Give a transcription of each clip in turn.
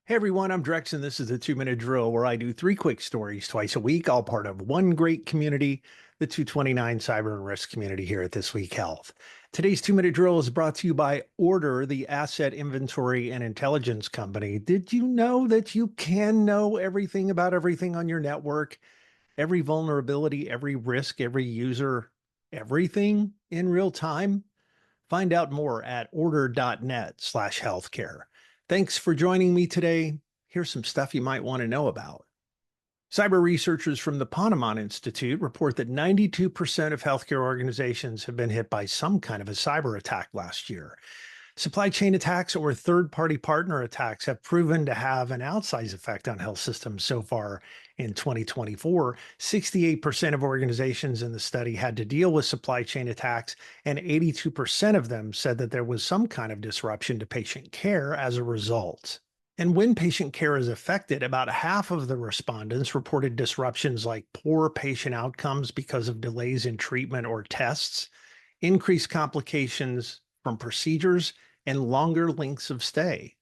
Hey everyone, I'm Drex, and this is the 2 Minute Drill where I do three quick stories twice a week, all part of one great community, the 229 Cyber and Risk community here at This Week Health. Today's 2 Minute Drill is brought to you by Order, the asset inventory and intelligence company. Did you know that you can know everything about everything on your network? Every vulnerability, every risk, every user, everything in real time? Find out more at order.net/healthcare. Thanks for joining me today. Here's some stuff you might want to know about. Cyber researchers from the Ponemon Institute report that 92% of healthcare organizations have been hit by some kind of a cyber attack last year. Supply chain attacks or third party partner attacks have proven to have an outsized effect on health systems so far in 2024. 68% of organizations in the study had to deal with supply chain attacks, and 82% of them said that there was some kind of disruption to patient care as a result. And when patient care is affected, about half of the respondents reported disruptions like poor patient outcomes because of delays in treatment or tests, increased complications from procedures, and longer lengths of stay.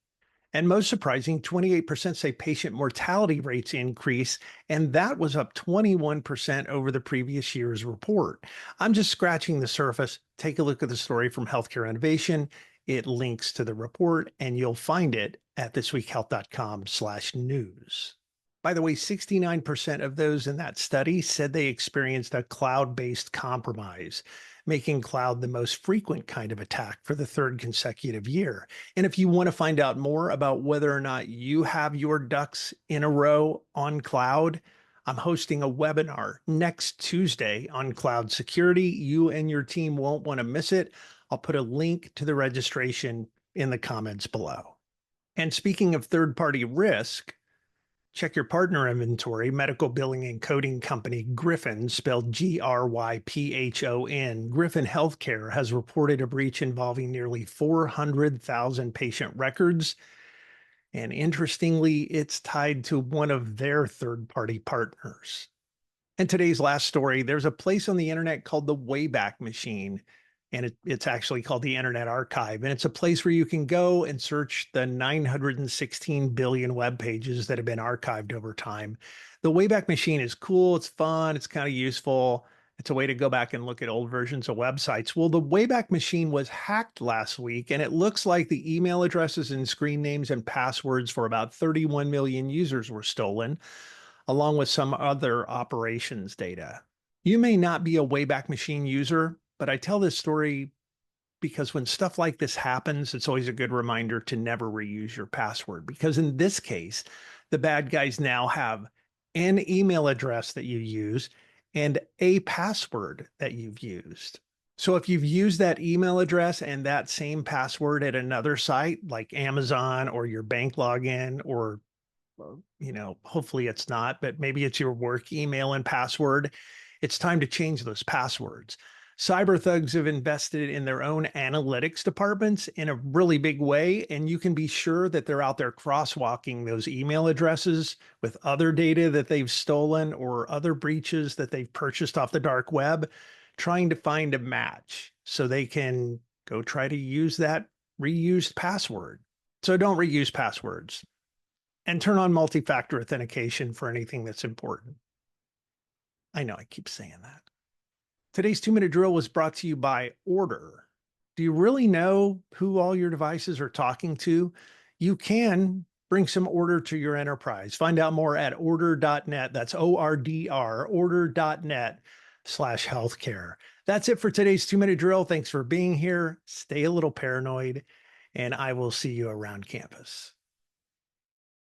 And most surprising, 28% say patient mortality rates increase, and that was up 21% over the previous year's report. I'm just scratching the surface. Take a look at the story from Healthcare Innovation. It links to the report, and you'll find it at thisweekhealth.com/news. By the way, 69% of those in that study said they experienced a cloud-based compromise, making cloud the most frequent kind of attack for the third consecutive year. And if you want to find out more about whether or not you have your ducks in a row on cloud, I'm hosting a webinar next Tuesday on cloud security. You and your team won't want to miss it. I'll put a link to the registration in the comments below. And speaking of third-party risk, check your partner inventory. Medical billing and coding company Griffin, spelled Gryphon, Griffin Healthcare has reported a breach involving nearly 400,000 patient records. And interestingly, it's tied to one of their third-party partners. And today's last story, there's a place on the internet called the Wayback Machine, and it's actually called the Internet Archive. And it's a place where you can go and search the 916 billion web pages that have been archived over time. The Wayback Machine is cool. It's fun. It's kind of useful. It's a way to go back and look at old versions of websites. Well, the Wayback Machine was hacked last week, and it looks like the email addresses and screen names and passwords for about 31 million users were stolen, along with some other operations data. You may not be a Wayback Machine user, but I tell this story because when stuff like this happens, it's always a good reminder to never reuse your password. Because in this case, the bad guys now have an email address that you use and a password that you've used. So if you've used that email address and that same password at another site like Amazon or your bank login, or hopefully it's not, but maybe it's your work email and password, it's time to change those passwords. Cyber thugs have invested in their own analytics departments in a really big way, and you can be sure that they're out there crosswalking those email addresses with other data that they've stolen or other breaches that they've purchased off the dark web, trying to find a match so they can go try to use that reused password. So don't reuse passwords, and turn on multi-factor authentication for anything that's important. I know I keep saying that. Today's 2 Minute Drill was brought to you by Order. Do you really know who all your devices are talking to? You can bring some order to your enterprise. Find out more at order.net. That's ORDR, order.net/healthcare. That's it for today's 2 Minute Drill. Thanks for being here. Stay a little paranoid, and I will see you around campus.